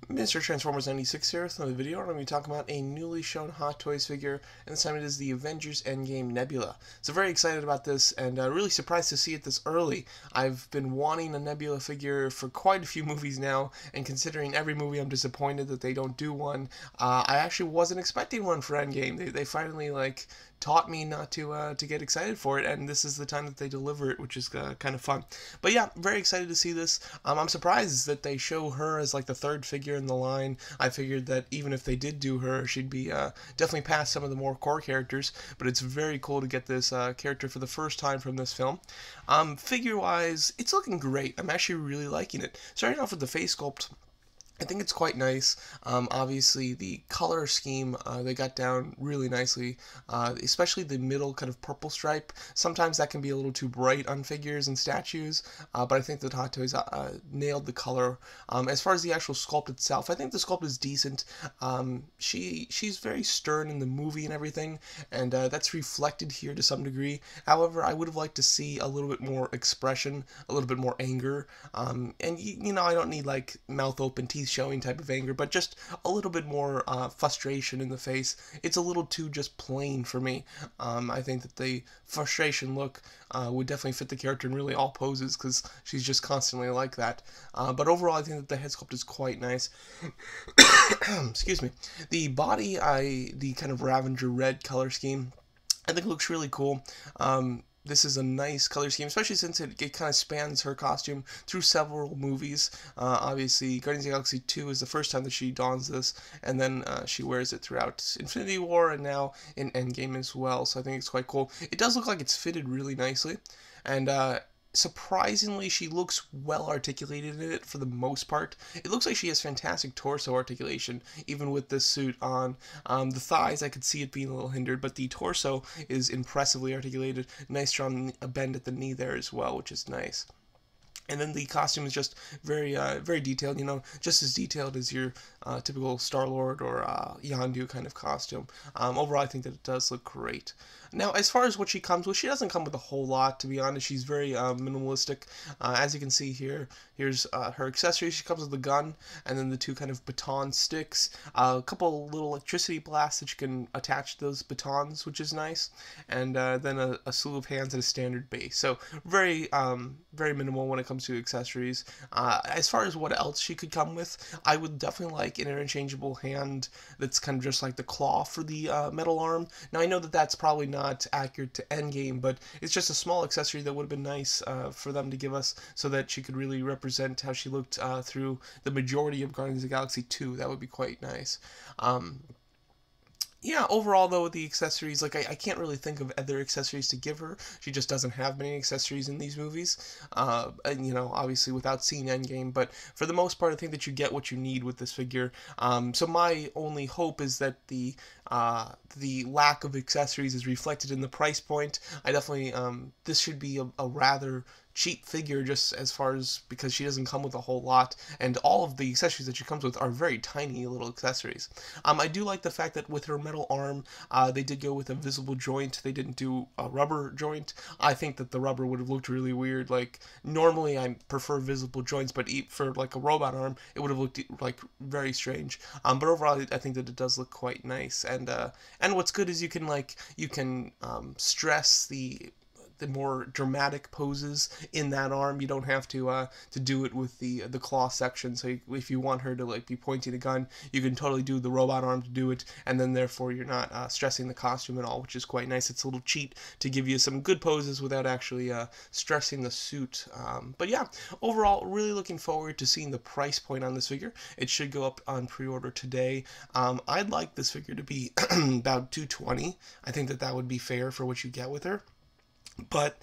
Mr. Transformers 96 here with another video. I'm going to be talking about a newly shown Hot Toys figure, and this time it is the Avengers Endgame Nebula. So very excited about this, and really surprised to see it this early. I've been wanting a Nebula figure for quite a few movies now, and considering every movie I'm disappointed that they don't do one, I actually wasn't expecting one for Endgame. They finally, taught me not to get excited for it, and this is the time that they deliver it, which is kind of fun. But yeah, very excited to see this. I'm surprised that they show her as the third figure in the line. I figured that even if they did do her, she'd be definitely past some of the more core characters, but it's very cool to get this character for the first time from this film. Figure-wise, it's looking great. I'm actually really liking it. Starting off with the face sculpt, I think it's quite nice. Obviously, the color scheme they got down really nicely, especially the middle kind of purple stripe. Sometimes that can be a little too bright on figures and statues, but I think that Hot Toys nailed the color. As far as the actual sculpt itself, I think the sculpt is decent. She's very stern in the movie and everything, and that's reflected here to some degree. However, I would have liked to see a little bit more expression, a little bit more anger, and you know, I don't need mouth open, teeth showing type of anger, but just a little bit more frustration in the face. It's a little too just plain for me. I think that the frustration look would definitely fit the character in really all poses, because she's just constantly like that. But overall, I think that the head sculpt is quite nice. Excuse me. The body, the kind of Ravager red color scheme, I think looks really cool. This is a nice color scheme, especially since it kind of spans her costume through several movies. Obviously, Guardians of the Galaxy 2 is the first time that she dons this, and then she wears it throughout Infinity War and now in Endgame as well, so I think it's quite cool. It does look like it's fitted really nicely, and surprisingly, she looks well articulated in it for the most part. It looks like she has fantastic torso articulation, even with this suit on. The thighs, I could see it being a little hindered, but the torso is impressively articulated. Nice strong bend at the knee there as well, which is nice. And then the costume is just very detailed, you know, just as detailed as your typical Star-Lord or Yondu kind of costume. Overall, I think that it does look great. Now, as far as what she comes with, she doesn't come with a whole lot, to be honest. She's very minimalistic. As you can see here, here's her accessories. She comes with the gun, and then the two kind of baton sticks. A couple little electricity blasts that you can attach to those batons, which is nice. And then a slew of hands and a standard base. So very minimal when it comes to accessories. As far as what else she could come with, I would definitely like an interchangeable hand that's kind of just like the claw for the metal arm. Now, I know that that's probably not accurate to Endgame, but it's just a small accessory that would have been nice for them to give us, so that she could really represent how she looked through the majority of Guardians of the Galaxy 2. That would be quite nice. Yeah, overall, though, with the accessories, I can't really think of other accessories to give her. She just doesn't have many accessories in these movies. And, you know, obviously without seeing Endgame, but for the most part, I think that you get what you need with this figure. So my only hope is that the lack of accessories is reflected in the price point. I definitely, this should be a rather cheap figure, just as far as, because she doesn't come with a whole lot, and all of the accessories that she comes with are very tiny little accessories. I do like the fact that with her metal arm, they did go with a visible joint. They didn't do a rubber joint. I think that the rubber would have looked really weird. Normally I prefer visible joints, but for a robot arm, it would have looked very strange. But overall, I think that it does look quite nice, and what's good is you can stress the more dramatic poses in that arm. You don't have to do it with the claw section. So if you want her to be pointing a gun, you can totally do the robot arm to do it, and then therefore you're not stressing the costume at all, which is quite nice. It's a little cheat to give you some good poses without actually stressing the suit. But yeah, overall, really looking forward to seeing the price point on this figure. It should go up on pre-order today. I'd like this figure to be about $220. I think that would be fair for what you get with her. But,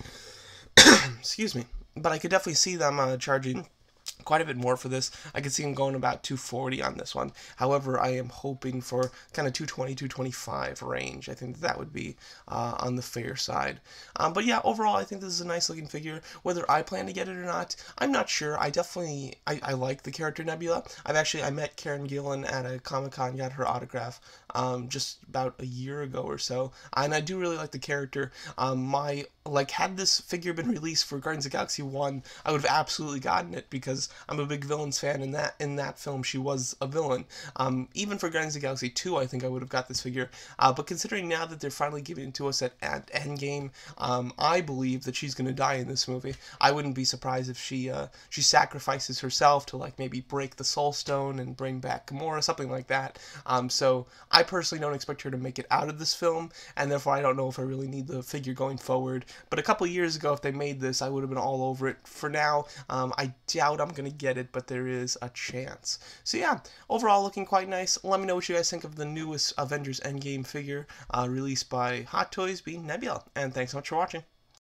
excuse me, but I could definitely see them charging quite a bit more for this. I could see them going about $240 on this one. However, I am hoping for kind of $220, $225 range. I think that would be on the fair side. But yeah, overall, I think this is a nice looking figure. Whether I plan to get it or not, I'm not sure. I like the character Nebula. I met Karen Gillan at a Comic-Con, got her autograph just about a year ago or so, and I do really like the character. My like, had this figure been released for Guardians of the Galaxy 1, I would have absolutely gotten it because I'm a big villains fan. In that film she was a villain. Even for Guardians of the Galaxy 2, I think I would have got this figure. But considering now that they're finally giving it to us at Endgame, I believe that she's going to die in this movie. I wouldn't be surprised if she sacrifices herself to, like, maybe break the Soul Stone and bring back Gamora, something like that. So I personally don't expect her to make it out of this film, and therefore I don't know if I really need the figure going forward. But a couple years ago, if they made this, I would have been all over it. For now, I doubt I'm going to get it, but there is a chance. So yeah, overall looking quite nice. Let me know what you guys think of the newest Avengers Endgame figure released by Hot Toys, being Nebula. And thanks so much for watching.